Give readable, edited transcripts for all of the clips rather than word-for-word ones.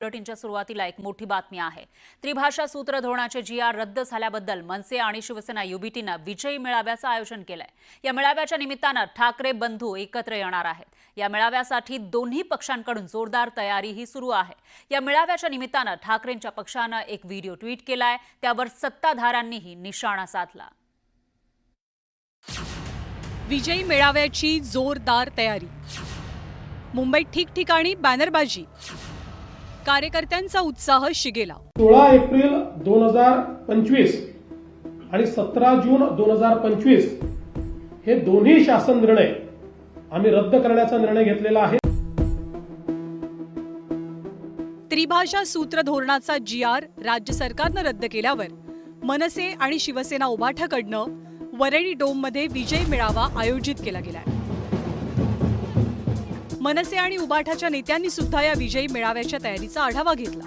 बुलेटिनच्या सुरुवातीला एक मोठी बातमी आहे। त्रिभाषा सूत्र धोरणाचे जी.आर. रद्द झाल्याबद्दल मनसे आणि शिवसेना युबीटीने विजयी मेळाव्याचं आयोजन केलंय। या मेळाव्याच्या निमित्तानं ठाकरे बंधू एकत्र येणार आहेत। या मेळाव्यासाठी दोन्ही पक्षांकडून जोरदार तयारीही सुरू आहे। या मेळाव्याच्या निमित्तानं ठाकरेंच्या पक्षानं एक व्हिडिओ ट्विट केलाय, त्यावर सत्ताधाऱ्यांनीही निशाणा साधला। विजयी मेळाव्याची जोरदार तयारी, मुंबईत ठिकठिकाणी बॅनरबाजी, कार्यकर्त्यांचा उत्साह शिगेला। 16 एप्रिल 2025 आणि 17 जून 2025 हे दोन्ही शासन निर्णय आम्ही रद्द करण्याचा निर्णय घेतलेला आहे। त्रिभाषा सूत्र धोरणाचा जी.आर. राज्य सरकारनं रद्द केल्यावर मनसे आणि शिवसेना उभाठाकडनं वरळी डोममध्ये विजय मेळावा आयोजित केला गेलाय। मनसे आणि उभाठाच्या नेत्यांनी सुद्धा या विजयी मेळाव्याच्या तयारीचा आढावा घेतला।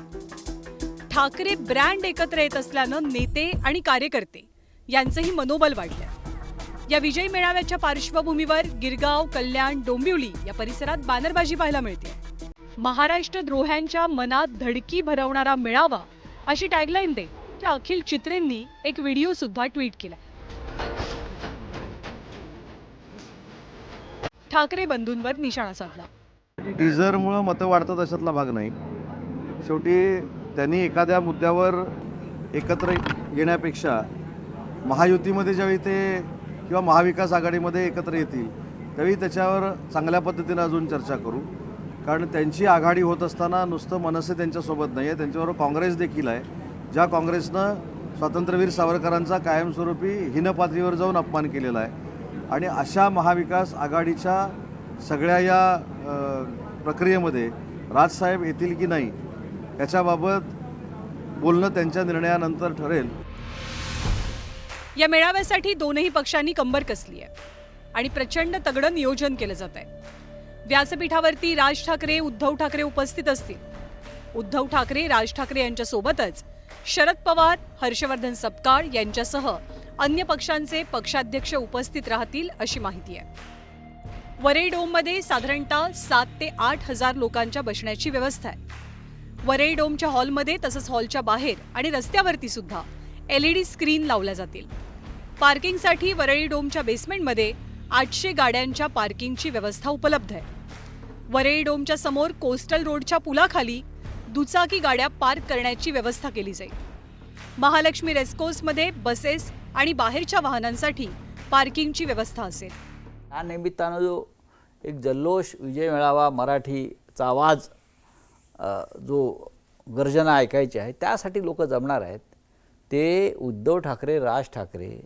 ठाकरे ब्रँड एकत्र येत असल्यानं नेते आणि कार्यकर्ते यांचंही मनोबल वाढलंय। या विजयी मेळाव्याच्या पार्श्वभूमीवर गिरगाव, कल्याण, डोंबिवली या परिसरात बॅनरबाजी पाहायला मिळते। महाराष्ट्र द्रोह्यांच्या मनात धडकी भरवणारा मेळावा अशी टॅगलाईन देत अखिल चित्रेंनी एक व्हिडिओ सुद्धा ट्विट केला। ठाकरे बंधूंवर निशाणा साधला। टीजरमुळे मतं वाढतात अशातला भाग नाही। शेवटी त्यांनी एखाद्या मुद्द्यावर एकत्र येण्यापेक्षा महायुतीमध्ये ज्यावेळी ते किंवा महाविकास आघाडीमध्ये एकत्र येतील त्यावेळी त्याच्यावर चांगल्या पद्धतीने अजून चर्चा करू। कारण त्यांची आघाडी होत असताना नुसतं मनसे त्यांच्यासोबत नाही आहे, त्यांच्याबरोबर काँग्रेस देखील आहे, ज्या काँग्रेसनं स्वातंत्र्यवीर सावरकरांचा कायमस्वरूपी हीन पातळीवर जाऊन अपमान केलेला आहे। आणि अशा महाविकास आघाडीच्या सगळ्या या प्रक्रियेमध्ये राजसाहेब येतील की नाही याच्याबाबत बोलणं त्यांच्या निर्णयानंतर ठरेल। या मेळाव्यासाठी दोनही पक्षांनी कंबर कसली आहे आणि प्रचंड तगडं नियोजन केलं जात आहे। व्यासपीठावरती राज ठाकरे, उद्धव ठाकरे उपस्थित असतील। उद्धव ठाकरे, राज ठाकरे यांच्यासोबतच शरद पवार, हर्षवर्धन सपकाळ यांच्यासह अन्य पक्षांचे पक्षाध्यक्ष उपस्थित राहतील अशी माहिती आहे। वरळी डोममध्ये साधारणतः 7 ते 8 हजार लोकांच्या बसण्याची व्यवस्था आहे। वरळी डोमच्या हॉलमध्ये तसंच हॉलच्या बाहेर आणि रस्त्यावरती सुद्धा LED स्क्रीन लावल्या जातील। पार्किंगसाठी वरळी डोमच्या बेसमेंटमध्ये 800 गाड्यांच्या पार्किंगची व्यवस्था उपलब्ध आहे। वरळी डोमच्या समोर कोस्टल रोडच्या पुलाखाली दुचाकी गाड्या पार्क करण्याची व्यवस्था केली जाईल। महालक्ष्मी रेस्कोर्समध्ये बसेस आणि बाहेरच्या वाहनांसाठी पार्किंगची व्यवस्था असेल। या निमित्तानं जो एक जल्लोष, विजय मेळावा, मराठीचा आवाज, जो गर्जना ऐकायची आहे त्यासाठी लोक जमणार आहेत। ते उद्धव ठाकरे, राज ठाकरे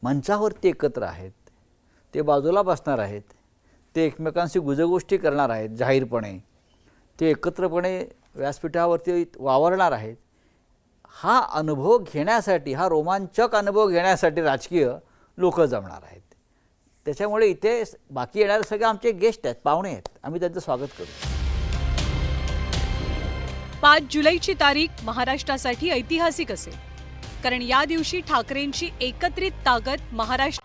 मंचावरती एकत्र आहेत, ते बाजूला बसणार आहेत, ते एकमेकांशी गुजगोष्टी करणार आहेत जाहीरपणे, ते एकत्रपणे व्यासपीठावरती वावरणार आहेत। हा अनुभव घेण्यासाठी, हा रोमांचक अनुभव घेण्यासाठी राजकीय लोक जमणार आहेत। त्याच्यामुळे इथे बाकी येणारे सगळे आमचे गेस्ट आहेत, पाहुणे आहेत, आम्ही त्यांचं स्वागत करू। 5 जुलैची तारीख महाराष्ट्रासाठी ऐतिहासिक असेल, कारण या दिवशी ठाकरेंची एकत्रित ताकद महाराष्ट्र